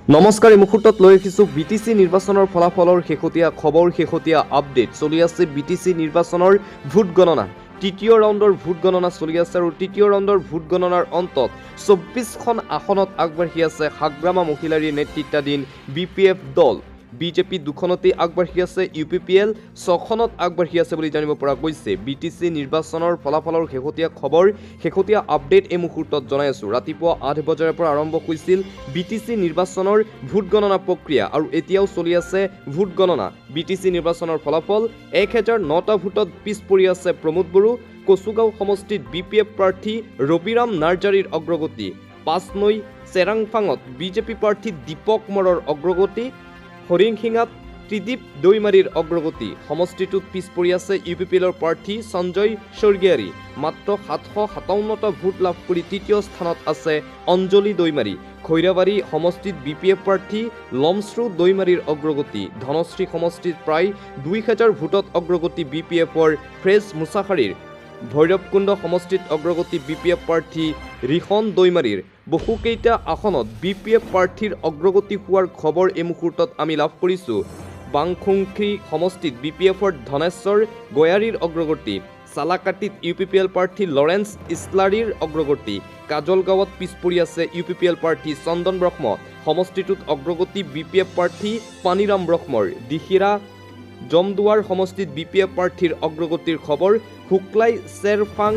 নমস্কাৰ, এই মুহূৰ্তত লৈ আহিছোঁ বিটিচি নিৰ্বাচনৰ ফলাফলৰ শেহতীয়া খবৰ, শেহতীয়া আপডেট। চলি আছে বিটিচি নিৰ্বাচনৰ ভোট গণনা। তৃতীয় ৰাউণ্ডৰ ভোট গণনা চলি আছে আৰু তৃতীয় ৰাউণ্ডৰ ভোট গণনাৰ অন্তত 24খন আসনত আগবাঢ়ি আছে হাগ্ৰামা মহিলাৰীৰ নেতৃত্বাধীন BPF দল। বিজেপি দুখনতেই আগবাঢ়ি আছে, UPPL 6খনত আগবাঢ়ি আছে বুলি জানিব পৰা গৈছে। বিটিচি নিৰ্বাচনৰ ফলাফলৰ শেহতীয়া খবৰ, শেহতীয়া আপডেট এই মুহূৰ্তত জনাই আছোঁ। ৰাতিপুৱা 8 বজাৰ পৰা আৰম্ভ হৈছিল বিটিচি নিৰ্বাচনৰ ভোট গণনা প্ৰক্ৰিয়া আৰু এতিয়াও চলি আছে ভোট গণনা। বিটিচি নিৰ্বাচনৰ ফলাফল 1009টা ভোটত পিছ পৰি আছে প্ৰমোদ বড়ো। কচুগাঁও সমষ্টিত BPF প্ৰাৰ্থী ৰবিৰাম নাৰ্জাৰীৰ অগ্ৰগতি। 5 নৈ চেৰাংফাঙত বিজেপি প্ৰাৰ্থী দীপক মৰৰ অগ্ৰগতি। হৰিংসিঙাত ত্ৰিদীপ দৈমাৰীৰ অগ্ৰগতি। সমষ্টিটোত পিছ পৰি আছে UPPLৰ প্ৰাৰ্থী সঞ্জয় স্বৰ্গীয়াৰী। মাত্ৰ 757টা ভোট লাভ কৰি তৃতীয় স্থানত আছে অঞ্জলি দৈমাৰী। খৈৰাবাৰী সমষ্টিত BPF প্ৰাৰ্থী লমশ্ৰু দৈমাৰীৰ অগ্ৰগতি। ধনশ্ৰী সমষ্টিত প্ৰায় 2000 ভোটত অগ্ৰগতি BPFৰ ফ্ৰেজ মুছাখাৰীৰ। ভৈৰৱকুণ্ড সমষ্টিত অগ্ৰগতি BPF প্ৰাৰ্থী ৰিখন দৈমাৰীৰ। বহুকেইটা আসনত BPF প্ৰাৰ্থীৰ অগ্ৰগতি হোৱাৰ খবৰ এই মুহূৰ্তত আমি লাভ কৰিছোঁ। বাংখুংখি সমষ্টিত BPFৰ ধনেশ্বৰ গয়াৰীৰ অগ্ৰগতি। চালাকাটিত UPPL প্ৰাৰ্থী লৰেন্স ইছলাৰীৰ অগ্ৰগতি। কাজলগাঁৱত পিছ পৰি আছে UPPL প্ৰাৰ্থী চন্দন ব্ৰহ্ম। সমষ্টিটোত অগ্ৰগতি BPF প্ৰাৰ্থী পানীৰাম ব্ৰহ্মৰ। দিহিৰা জমদুৱাৰ সমষ্টিত BPF প্ৰাৰ্থীৰ অগ্ৰগতিৰ খবৰ। শুক্লাই চেৰফাং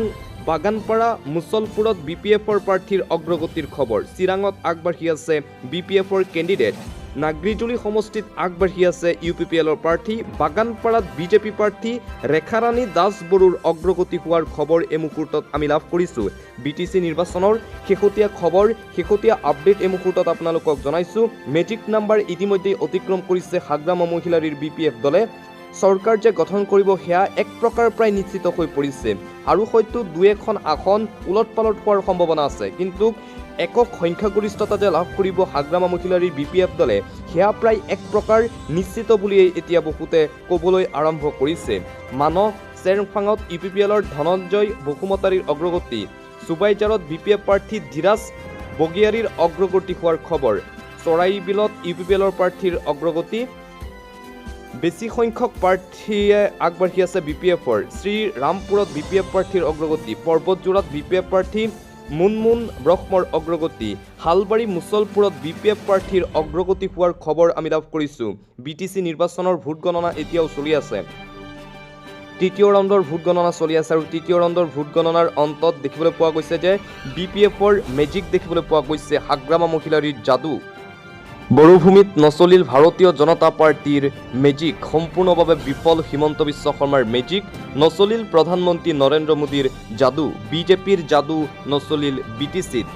বাগানপাৰা মুছলপুৰত BPFৰ প্ৰাৰ্থীৰ অগ্ৰগতিৰ খবৰ। চিৰাঙত আগবাঢ়ি আছে BPFৰ কেণ্ডিডেট। নাগৰিজুলি সমষ্টিত আগবাঢ়ি আছে UPPLৰ প্ৰাৰ্থী। বাগানপাৰাত বিজেপি প্ৰাৰ্থী ৰেখাৰাণী দাস বড়োৰ অগ্ৰগতি হোৱাৰ খবৰ এই মুহূৰ্তত আমি লাভ কৰিছোঁ। বিটিচি নিৰ্বাচনৰ শেহতীয়া খবৰ, শেহতীয়া আপডেট এই মুহূৰ্তত আপোনালোকক জনাইছোঁ। মেজিক নাম্বাৰ ইতিমধ্যেই অতিক্ৰম কৰিছে হাগ্ৰামা মহিলাৰীৰ BPF দলে। চৰকাৰ যে গঠন কৰিব সেয়া এক প্ৰকাৰ প্ৰায় নিশ্চিত হৈ পৰিছে আৰু হয়তো 2-এখন আসন উলট পালট হোৱাৰ সম্ভাৱনা আছে, কিন্তু একক সংখ্যাগৰিষ্ঠতা যে লাভ কৰিব হাগ্ৰামা মহিলাৰীৰ BPF দলে সেয়া প্ৰায় এক প্ৰকাৰ নিশ্চিত বুলিয়েই এতিয়া বহুতে ক'বলৈ আৰম্ভ কৰিছে। মানহ চেৰফাঙত UPPLৰ ধনঞ্জয় বসুমতাৰীৰ অগ্ৰগতি। চুবাইজাৰত BPF প্ৰাৰ্থী ধীৰাজ বগিয়াৰীৰ অগ্ৰগতি হোৱাৰ খবৰ। চৰাইবিলত UPPLৰ প্ৰাৰ্থীৰ অগ্ৰগতি। বেছি সংখ্যক প্ৰাৰ্থীয়ে আগবাঢ়ি আছে BPFৰ। শ্ৰীৰামপুৰত BPF প্ৰাৰ্থীৰ অগ্ৰগতি। পৰ্বতজোৰাত BPF প্ৰাৰ্থী মুনমুন ব্ৰহ্মৰ অগ্ৰগতি। হালবাৰী মুছলপুৰত BPF প্ৰাৰ্থীৰ অগ্ৰগতি হোৱাৰ খবৰ আমি লাভ কৰিছোঁ। বিটিচি নিৰ্বাচনৰ ভোট গণনা এতিয়াও চলি আছে। তৃতীয় ৰাউণ্ডৰ ভোট গণনা চলি আছে আৰু তৃতীয় ৰাউণ্ডৰ ভোট গণনাৰ অন্তত দেখিবলৈ পোৱা গৈছে যে BPFৰ মেজিক দেখিবলৈ পোৱা গৈছে। হাগ্ৰামা মহিলাৰীৰ যাদু। বড়োভূমিত নচলিল ভাৰতীয় জনতা পাৰ্টীৰ মেজিক। সম্পূৰ্ণভাৱে বিফল হিমন্ত বিশ্ব শৰ্মাৰ মেজিক। নচলিল প্ৰধানমন্ত্ৰী নৰেন্দ্ৰ মোদীৰ যাদু। বিজেপিৰ যাদু নচলিল বিটিচিত।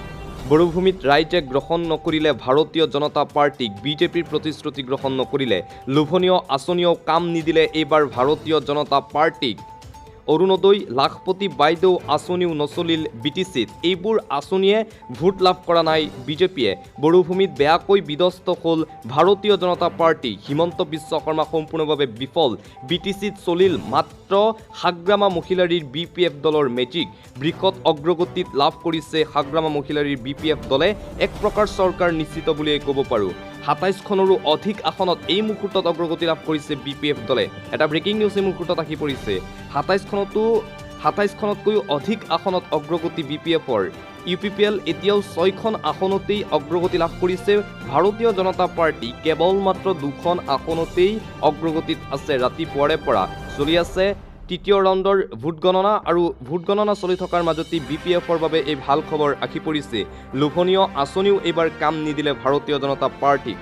বড়োভূমিত ৰাইজে গ্ৰহণ নকৰিলে ভাৰতীয় জনতা পাৰ্টীক। বিজেপিৰ প্ৰতিশ্ৰুতি গ্ৰহণ নকৰিলে। লোভনীয় আঁচনিও কাম নিদিলে এইবাৰ ভাৰতীয় জনতা পাৰ্টীক। অৰুণোদয়, লাখপতি বাইদেউ আঁচনিও নচলিল বিটিচিত। এইবোৰ আঁচনিয়ে ভোট লাভ কৰা নাই বিজেপিয়ে। বড়োভূমিত বেয়াকৈ বিধ্বস্ত হ'ল ভাৰতীয় জনতা পাৰ্টী। হিমন্ত বিশ্ব শৰ্মা সম্পূৰ্ণভাৱে বিফল। বিটিচিত চলিল মাত্ৰ হাগ্ৰামা মহিলাৰীৰ BPF দলৰ মেজিক। বৃহৎ অগ্ৰগতিত লাভ কৰিছে হাগ্ৰামা মহিলাৰীৰ BPF দলে। এক প্ৰকাৰ চৰকাৰ নিশ্চিত বুলিয়েই ক'ব পাৰোঁ। 27খনৰো অধিক আসনত এই মুহূৰ্তত অগ্ৰগতি লাভ কৰিছে BPF দলে। এটা ব্ৰেকিং নিউজ এই মুহূৰ্তত আহি পৰিছে। 27খনতকৈও অধিক আসনত অগ্ৰগতি BPFৰ। UPPL এতিয়াও 6খন আসনতেই অগ্ৰগতি লাভ কৰিছে। ভাৰতীয় জনতা পাৰ্টী কেৱল মাত্ৰ 2খন আসনতেই অগ্ৰগতিত আছে। ৰাতিপুৱাৰে পৰা চলি আছে তৃতীয় ৰাউণ্ডৰ ভোট গণনা আৰু ভোট গণনা চলি থকাৰ মাজতেই BPFৰ বাবে এই ভাল খবৰ আহি পৰিছে। লোভনীয় আঁচনিও এইবাৰ কাম নিদিলে ভাৰতীয় জনতা পাৰ্টীক।